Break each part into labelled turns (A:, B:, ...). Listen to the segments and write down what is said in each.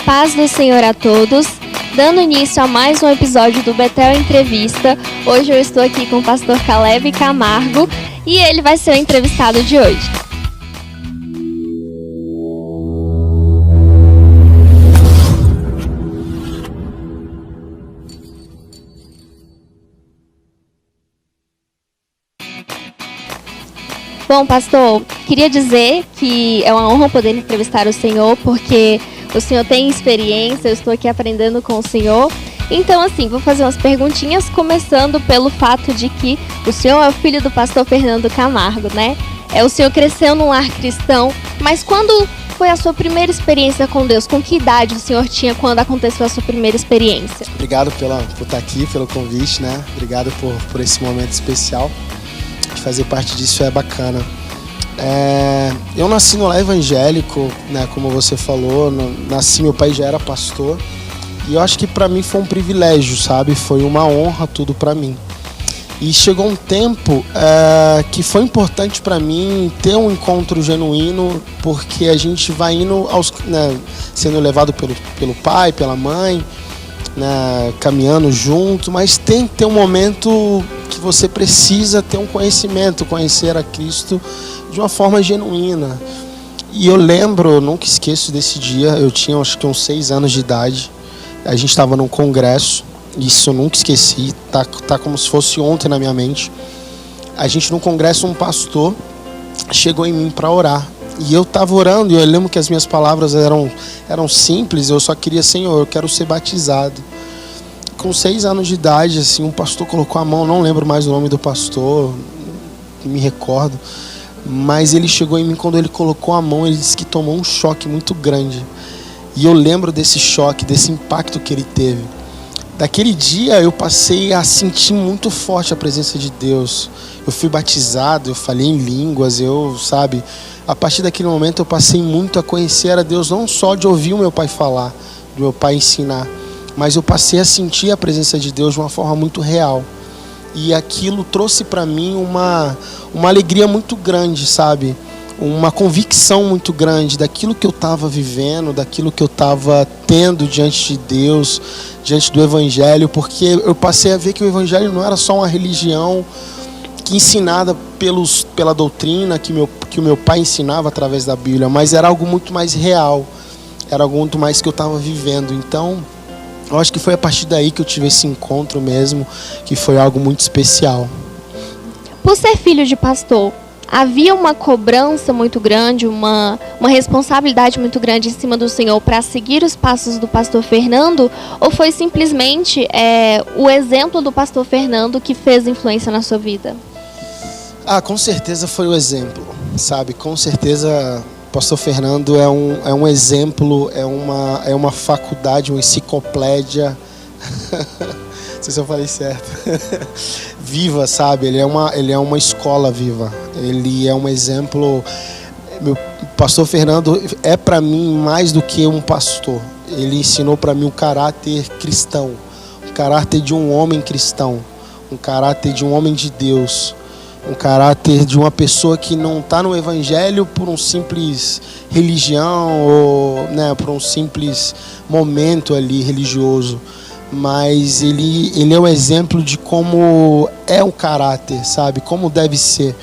A: Paz do Senhor a todos. Dando início a mais um episódio do Betel Entrevista. Hoje eu estou aqui com o pastor Caleb Camargo e ele vai ser o entrevistado de hoje. Bom, pastor, queria dizer que é uma honra poder entrevistar o senhor, porque o senhor tem experiência, eu estou aqui aprendendo com o senhor. Então, assim, vou fazer umas perguntinhas, começando pelo fato de que o senhor é o filho do pastor Fernando Camargo, né? O senhor cresceu num lar cristão, mas quando foi a sua primeira experiência com Deus? Com que idade o senhor tinha quando aconteceu a sua primeira experiência?
B: Obrigado por estar aqui, pelo convite, né? Obrigado por esse momento especial. Fazer parte disso é bacana. Eu nasci no lar evangélico, né, como você falou, meu pai já era pastor, e eu acho que para mim foi um privilégio, sabe? Foi uma honra tudo para mim. E chegou um tempo que foi importante para mim ter um encontro genuíno, porque a gente vai indo sendo levado pelo pai, pela mãe, né, caminhando junto, mas tem que ter um momento que você precisa ter um conhecimento, conhecer a Cristo de uma forma genuína. E eu lembro, nunca esqueço desse dia, eu tinha acho que uns 6 anos de idade, a gente estava num congresso, isso eu nunca esqueci, tá como se fosse ontem na minha mente. A gente num congresso, um pastor chegou em mim para orar, e eu estava orando, e eu lembro que as minhas palavras eram simples, eu só queria: Senhor, eu quero ser batizado. Com 6 anos de idade, assim, um pastor colocou a mão, não lembro mais o nome do pastor, me recordo, mas ele chegou em mim, quando ele colocou a mão, ele disse que tomou um choque muito grande. E eu lembro desse choque, desse impacto que ele teve. Daquele dia eu passei a sentir muito forte a presença de Deus. Eu fui batizado, eu falei em línguas, a partir daquele momento eu passei muito a conhecer a Deus, não só de ouvir o meu pai falar, do meu pai ensinar, mas eu passei a sentir a presença de Deus de uma forma muito real. E aquilo trouxe para mim uma alegria muito grande, sabe? Uma convicção muito grande daquilo que eu estava vivendo, daquilo que eu estava tendo diante de Deus, diante do Evangelho, porque eu passei a ver que o Evangelho não era só uma religião que ensinada pela doutrina que o meu pai ensinava através da Bíblia, mas era algo muito mais real, era algo muito mais que eu estava vivendo. Então, eu acho que foi a partir daí que eu tive esse encontro mesmo, que foi algo muito especial.
A: Por ser filho de pastor, havia uma cobrança muito grande, uma responsabilidade muito grande em cima do senhor para seguir os passos do pastor Fernando? Ou foi simplesmente o exemplo do pastor Fernando que fez influência na sua vida?
B: Com certeza foi o exemplo, sabe? Com certeza o pastor Fernando é um exemplo, é uma faculdade, uma enciclopédia, não sei se eu falei certo, viva, sabe? Ele é uma escola viva, ele é um exemplo. Meu pastor Fernando é para mim mais do que um pastor, ele ensinou para mim o caráter cristão, o caráter de um homem cristão, um caráter de um homem de Deus, um caráter de uma pessoa que não está no Evangelho por um simples religião ou, né, por um simples momento ali religioso, mas ele é um exemplo de como é o caráter, sabe? Como deve ser.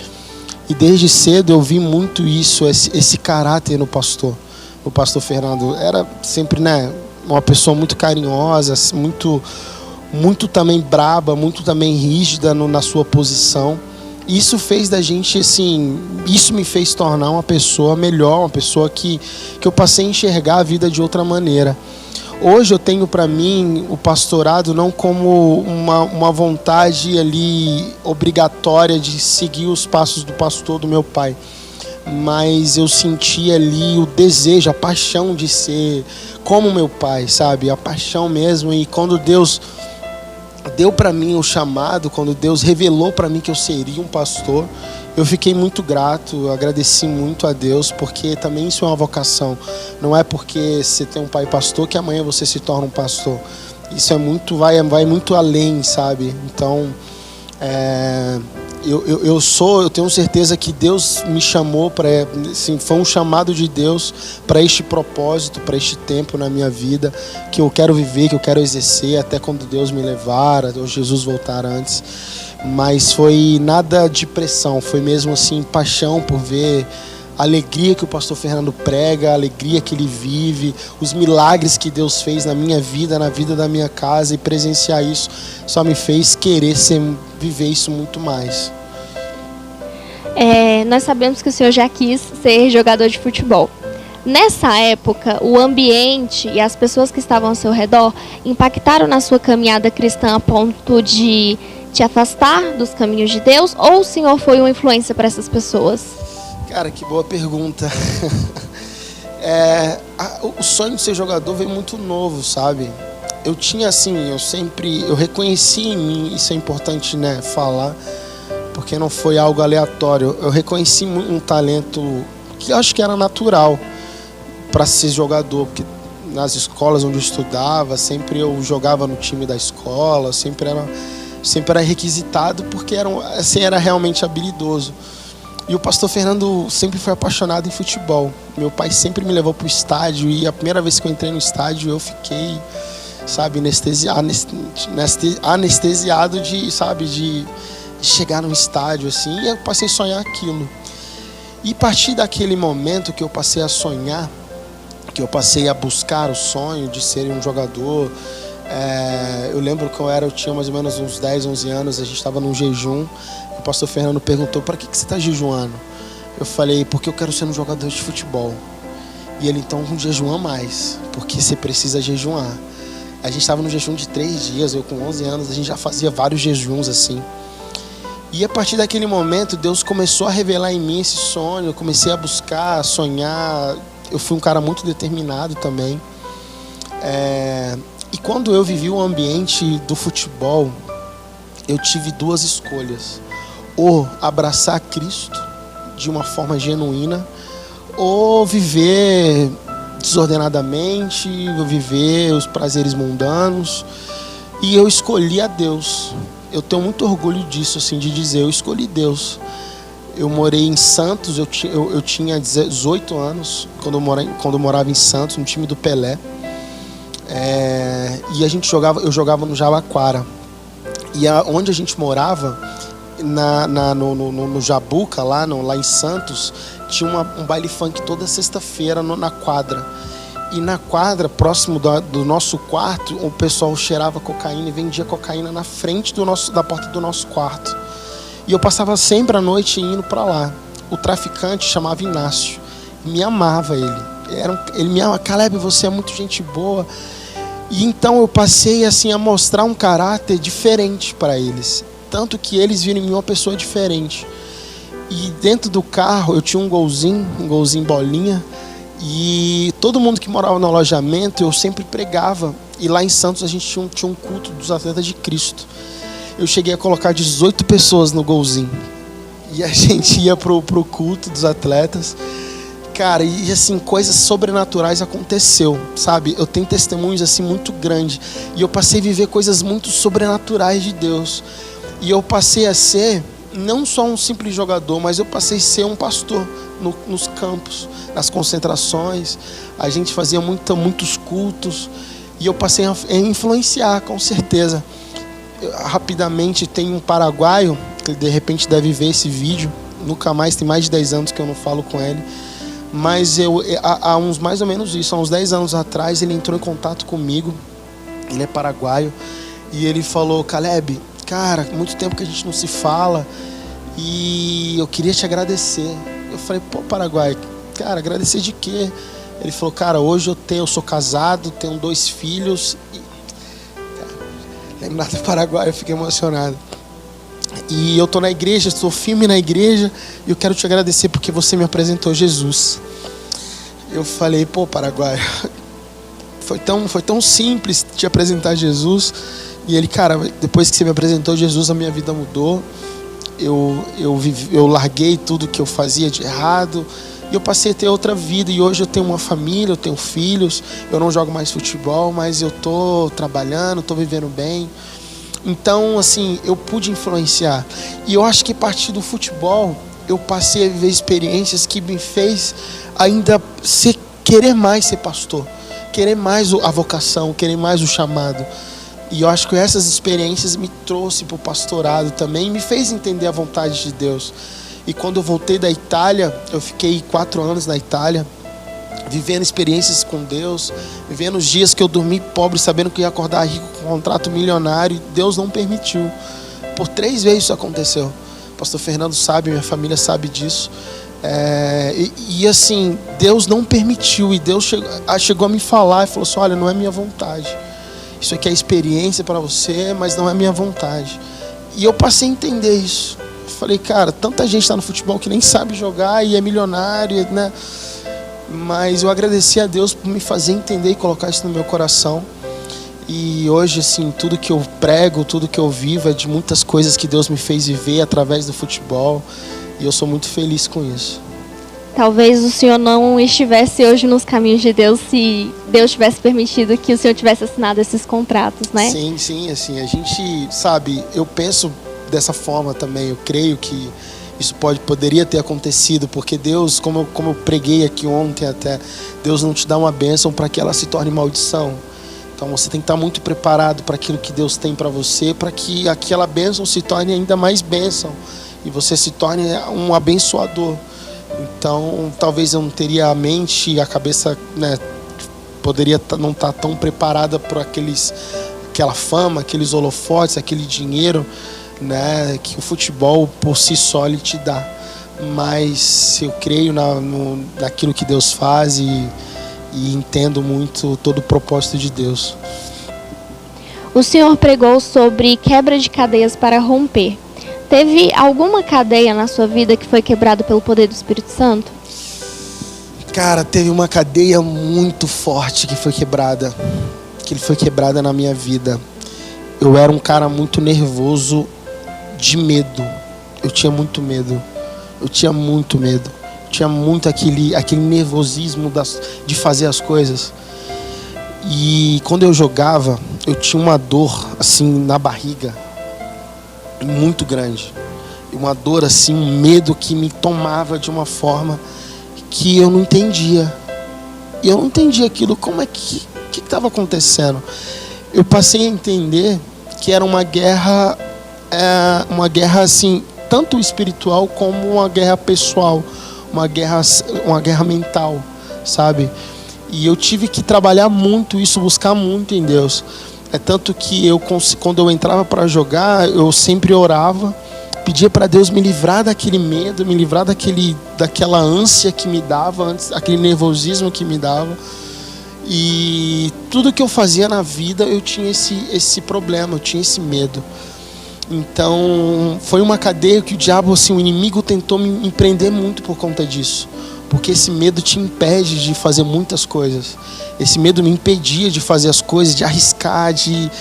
B: E desde cedo eu vi muito isso, esse caráter no pastor Fernando. Era sempre, né, uma pessoa muito carinhosa, muito também braba, muito também rígida na sua posição. Isso fez da gente, assim, isso me fez tornar uma pessoa melhor, uma pessoa que eu passei a enxergar a vida de outra maneira. Hoje eu tenho para mim o pastorado não como uma vontade ali obrigatória de seguir os passos do pastor do meu pai, mas eu senti ali o desejo, a paixão de ser como meu pai, sabe? A paixão mesmo. E quando Deus deu para mim o chamado, quando Deus revelou para mim que eu seria um pastor, eu fiquei muito grato, agradeci muito a Deus, porque também isso é uma vocação. Não é porque você tem um pai pastor que amanhã você se torna um pastor. Isso vai muito além, sabe? Então, eu tenho certeza que Deus me chamou para, assim, foi um chamado de Deus para este propósito, para este tempo na minha vida, que eu quero viver, que eu quero exercer até quando Deus me levar, ou Jesus voltar antes. Mas foi nada de pressão, foi mesmo assim paixão por ver a alegria que o pastor Fernando prega, a alegria que ele vive, os milagres que Deus fez na minha vida, na vida da minha casa, e presenciar isso só me fez querer viver isso muito mais.
A: Nós sabemos que o senhor já quis ser jogador de futebol. Nessa época, o ambiente e as pessoas que estavam ao seu redor impactaram na sua caminhada cristã a ponto de te afastar dos caminhos de Deus, ou o senhor foi uma influência para essas pessoas?
B: Cara, que boa pergunta. O sonho de ser jogador veio muito novo, sabe? Eu tinha assim, eu reconheci em mim, isso é importante, né, falar, porque não foi algo aleatório. Eu reconheci um talento que eu acho que era natural para ser jogador, porque nas escolas onde eu estudava, sempre eu jogava no time da escola, sempre era requisitado, porque era realmente habilidoso. E o pastor Fernando sempre foi apaixonado em futebol. Meu pai sempre me levou para o estádio, e a primeira vez que eu entrei no estádio eu fiquei, sabe, anestesiado de chegar no estádio assim, e eu passei a sonhar aquilo. E a partir daquele momento que eu passei a sonhar, que eu passei a buscar o sonho de ser um jogador, eu lembro que eu tinha mais ou menos uns 10, 11 anos, a gente estava num jejum. O pastor Fernando perguntou: para que você está jejuando? Eu falei: porque eu quero ser um jogador de futebol. E ele: então não jejua mais, porque você precisa jejuar. A gente estava no jejum de 3 dias, eu com 11 anos, a gente já fazia vários jejuns assim. E a partir daquele momento, Deus começou a revelar em mim esse sonho, eu comecei a buscar, a sonhar. Eu fui um cara muito determinado também. E quando eu vivi o ambiente do futebol, eu tive 2 escolhas: ou abraçar Cristo de uma forma genuína, ou viver desordenadamente, viver os prazeres mundanos. E eu escolhi a Deus. Eu tenho muito orgulho disso, assim, de dizer, eu escolhi Deus. Eu morei em Santos, eu tinha 18 anos quando eu morava em Santos, no time do Pelé. E eu jogava no Jabaquara. E onde a gente morava, no Jabuca, lá em Santos, tinha um baile funk toda sexta-feira na quadra. E na quadra, próximo do nosso quarto, o pessoal cheirava cocaína e vendia cocaína na frente da porta do nosso quarto. E eu passava sempre a noite indo para lá. O traficante chamava Inácio. Me amava ele. Ele me amava: Caleb, você é muito gente boa. E então eu passei assim a mostrar um caráter diferente para eles. Tanto que eles viram em mim uma pessoa diferente. E dentro do carro eu tinha um golzinho bolinha. E todo mundo que morava no alojamento eu sempre pregava. E lá em Santos a gente tinha um culto dos atletas de Cristo. Eu cheguei a colocar 18 pessoas no golzinho. E a gente ia pro culto dos atletas. Cara, e assim, coisas sobrenaturais aconteceu, sabe? Eu tenho testemunhos assim muito grandes. E eu passei a viver coisas muito sobrenaturais de Deus. E eu passei a ser não só um simples jogador, mas eu passei a ser um pastor nos campos, nas concentrações. A gente fazia muitos cultos. E eu passei a influenciar, com certeza. Rapidamente, tem um paraguaio, que de repente deve ver esse vídeo. Nunca mais, tem mais de 10 anos que eu não falo com ele. Mas há uns mais ou menos isso, há uns 10 anos atrás, ele entrou em contato comigo. Ele é paraguaio. E ele falou: Caleb, cara, muito tempo que a gente não se fala e eu queria te agradecer. Eu falei: pô, paraguaio, cara, agradecer de quê? Ele falou: cara, hoje eu sou casado, tenho 2 filhos. Lembrar do Paraguai, eu fiquei emocionado. E eu estou na igreja, estou firme na igreja, e eu quero te agradecer porque você me apresentou Jesus. Eu falei: pô, Paraguai, foi tão simples te apresentar Jesus. E ele: cara, depois que você me apresentou Jesus, a minha vida mudou. Eu larguei tudo que eu fazia de errado e eu passei a ter outra vida. E hoje eu tenho uma família, eu tenho filhos. Eu não jogo mais futebol, mas eu estou trabalhando, estou vivendo bem. Então, assim, eu pude influenciar. E eu acho que a partir do futebol, eu passei a viver experiências que me fez ainda querer mais ser pastor, querer mais a vocação, querer mais o chamado. E eu acho que essas experiências me trouxe para o pastorado também, me fez entender a vontade de Deus. E quando eu voltei da Itália, eu fiquei 4 anos na Itália, vivendo experiências com Deus, vivendo os dias que eu dormi pobre, sabendo que ia acordar rico com um contrato milionário, e Deus não permitiu. Por 3 vezes isso aconteceu. O pastor Fernando sabe, minha família sabe disso. E assim, Deus não permitiu, e Deus chegou a me falar e falou assim: olha, não é minha vontade. Isso aqui é experiência para você, mas não é minha vontade. E eu passei a entender isso. Falei, cara, tanta gente está no futebol que nem sabe jogar e é milionário, né? Mas eu agradeci a Deus por me fazer entender e colocar isso no meu coração. E hoje, assim, tudo que eu prego, tudo que eu vivo é de muitas coisas que Deus me fez viver através do futebol. E eu sou muito feliz com isso.
A: Talvez o senhor não estivesse hoje nos caminhos de Deus se Deus tivesse permitido que o senhor tivesse assinado esses contratos, né?
B: Sim, assim, a gente sabe, eu penso dessa forma também, eu creio que isso poderia ter acontecido, porque Deus, como eu preguei aqui ontem até, Deus não te dá uma bênção para que ela se torne maldição. Então você tem que estar muito preparado para aquilo que Deus tem para você, para que aquela bênção se torne ainda mais bênção e você se torne um abençoador. Então talvez eu não teria a mente e a cabeça, né, poderia não estar tão preparada por aquela fama, aqueles holofotes, aquele dinheiro, né, que o futebol por si só lhe te dá. Mas eu creio naquilo que Deus faz e entendo muito todo o propósito de Deus.
A: O senhor pregou sobre quebra de cadeias para romper. Teve alguma cadeia na sua vida que foi quebrada pelo poder do Espírito Santo?
B: Cara, teve uma cadeia muito forte que foi quebrada na minha vida. Eu era um cara muito nervoso, de medo. Eu tinha muito medo. Tinha muito aquele nervosismo de fazer as coisas. E quando eu jogava, eu tinha uma dor assim na barriga muito grande. Uma dor assim, um medo que me tomava de uma forma que eu não entendia. E eu não entendia aquilo, como é que estava acontecendo. Eu passei a entender que era uma guerra assim, tanto espiritual como uma guerra pessoal, uma guerra mental, sabe? E eu tive que trabalhar muito isso, buscar muito em Deus. É tanto que quando eu entrava para jogar, eu sempre orava, pedia para Deus me livrar daquele medo, me livrar daquela ânsia que me dava antes, aquele nervosismo que me dava. E tudo que eu fazia na vida, eu tinha esse problema, eu tinha esse medo. Então, foi uma cadeia que o diabo, assim, o inimigo tentou me prender muito por conta disso. Porque esse medo te impede de fazer muitas coisas. Esse medo me impedia de fazer as coisas, de arriscar, de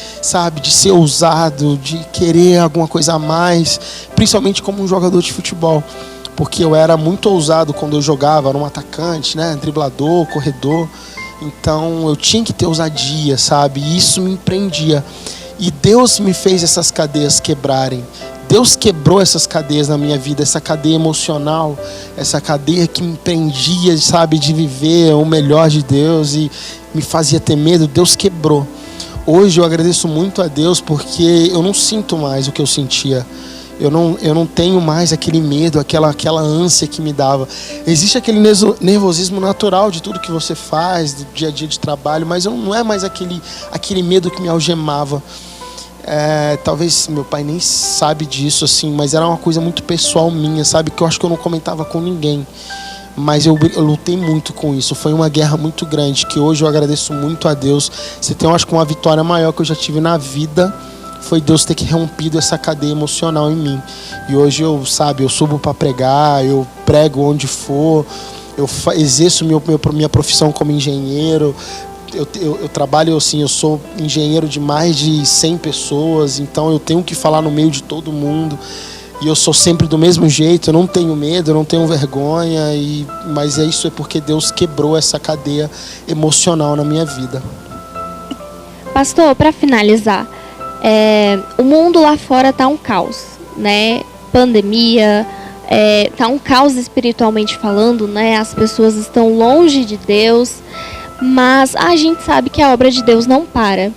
B: ser ousado, de querer alguma coisa a mais. Principalmente como um jogador de futebol. Porque eu era muito ousado quando eu jogava, era um atacante, né? Driblador, corredor. Então eu tinha que ter ousadia, sabe? E isso me prendia. E Deus me fez essas cadeias quebrarem. Deus quebrou essas cadeias na minha vida, essa cadeia emocional, essa cadeia que me prendia, sabe, de viver o melhor de Deus e me fazia ter medo. Deus quebrou. Hoje eu agradeço muito a Deus porque eu não sinto mais o que eu sentia. Eu não tenho mais aquele medo, aquela ânsia que me dava. Existe aquele nervosismo natural de tudo que você faz, do dia a dia de trabalho, mas não é mais aquele medo que me algemava. Talvez meu pai nem sabe disso, assim, mas era uma coisa muito pessoal minha, sabe? Que eu acho que eu não comentava com ninguém. Mas eu lutei muito com isso. Foi uma guerra muito grande, que hoje eu agradeço muito a Deus. Você tem, eu acho que uma vitória maior que eu já tive na vida foi Deus ter rompido essa cadeia emocional em mim. E hoje eu subo para pregar, eu prego onde for, eu exerço minha profissão como engenheiro. Eu trabalho assim, eu sou engenheiro de mais de 100 pessoas, então eu tenho que falar no meio de todo mundo. E eu sou sempre do mesmo jeito, eu não tenho medo, eu não tenho vergonha. Mas isso é porque Deus quebrou essa cadeia emocional na minha vida.
A: Pastor, para finalizar, O mundo lá fora tá um caos, né? Pandemia, tá um caos espiritualmente falando, né? As pessoas estão longe de Deus, mas a gente sabe que a obra de Deus não para.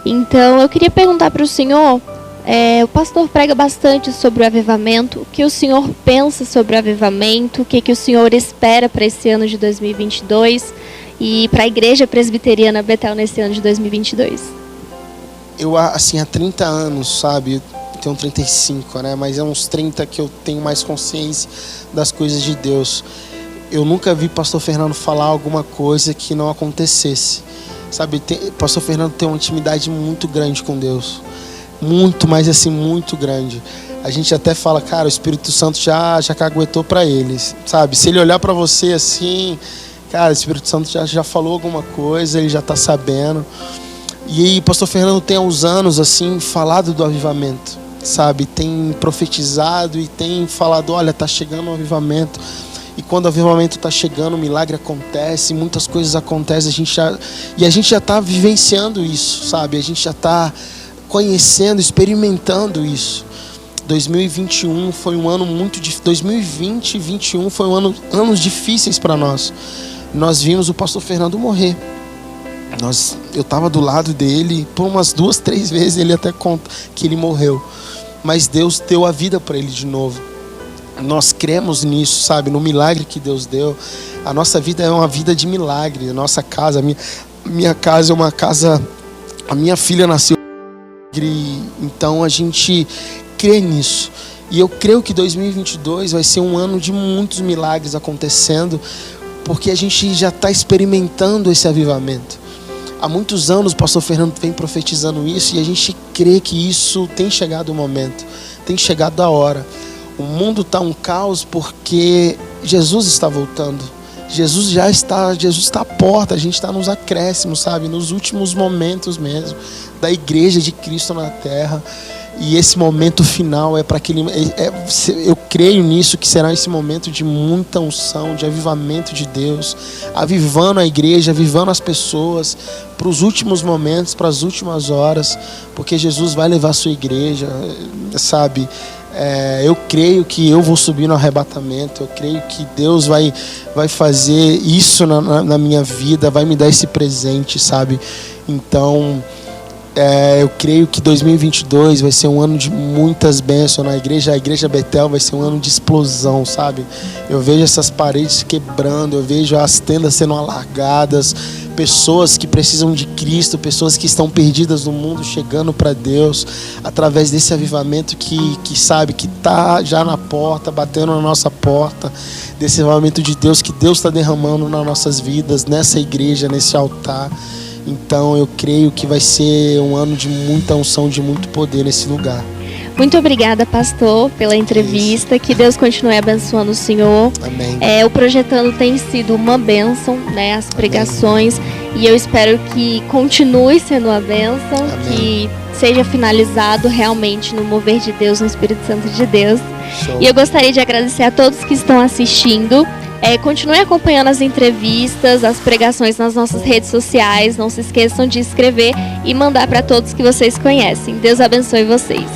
A: Então eu queria perguntar para o senhor, o pastor prega bastante sobre o avivamento, o que o senhor pensa sobre o avivamento, o que o senhor espera para esse ano de 2022 e para a Igreja Presbiteriana Betel nesse ano de 2022?
B: Eu, assim, há 30 anos, sabe, eu tenho 35, né, mas é uns 30 que eu tenho mais consciência das coisas de Deus. Eu nunca vi pastor Fernando falar alguma coisa que não acontecesse, sabe, pastor Fernando tem uma intimidade muito grande com Deus, muito, mas assim, muito grande. A gente até fala, cara, o Espírito Santo já caguetou para eles, sabe, se ele olhar para você assim, cara, o Espírito Santo já falou alguma coisa, ele já está sabendo. E aí, pastor Fernando tem há uns anos, assim, falado do avivamento, sabe? Tem profetizado e tem falado, olha, tá chegando o avivamento. E quando o avivamento tá chegando, o milagre acontece, muitas coisas acontecem, a gente já tá vivenciando isso, sabe? A gente já tá conhecendo, experimentando isso. 2021 foi um ano muito difícil, 2020 e 2021 foi anos difíceis para nós. Nós vimos o pastor Fernando morrer. Eu estava do lado dele por umas 2, 3 vezes, ele até conta que ele morreu. Mas Deus deu a vida para ele de novo. Nós cremos nisso, sabe? No milagre que Deus deu. A nossa vida é uma vida de milagre. A nossa casa, minha casa é uma casa... A minha filha nasceu. Então a gente crê nisso. E eu creio que 2022 vai ser um ano de muitos milagres acontecendo, porque a gente já está experimentando esse avivamento. Há muitos anos o pastor Fernando vem profetizando isso e a gente crê que isso tem chegado o momento, tem chegado a hora. O mundo está um caos porque Jesus está voltando. Jesus está à porta, a gente está nos acréscimos, sabe? Nos últimos momentos mesmo da igreja de Cristo na terra. E esse momento final é para aquele... eu creio nisso, que será esse momento de muita unção, de avivamento de Deus, avivando a igreja, avivando as pessoas para os últimos momentos, para as últimas horas, porque Jesus vai levar a sua igreja, sabe? Eu creio que eu vou subir no arrebatamento, eu creio que Deus vai fazer isso na minha vida, vai me dar esse presente, sabe? Então... eu creio que 2022 vai ser um ano de muitas bênçãos na igreja. A Igreja Betel vai ser um ano de explosão, sabe? Eu vejo essas paredes quebrando, eu vejo as tendas sendo alargadas, pessoas que precisam de Cristo, pessoas que estão perdidas no mundo chegando para Deus através desse avivamento que sabe, que está já na porta, batendo na nossa porta, desse avivamento de Deus que Deus está derramando nas nossas vidas, nessa igreja, nesse altar. Então eu creio que vai ser um ano de muita unção, de muito poder nesse lugar.
A: Muito obrigada, pastor, pela entrevista. Que Deus continue abençoando o senhor.
B: Amém.
A: O Projetando tem sido uma bênção, né? As pregações. Amém. E eu espero que continue sendo uma bênção. Amém. Que seja finalizado realmente no mover de Deus, no Espírito Santo de Deus. Show. E eu gostaria de agradecer a todos que estão assistindo. Continue acompanhando as entrevistas, as pregações nas nossas redes sociais. Não se esqueçam de escrever e mandar para todos que vocês conhecem. Deus abençoe vocês.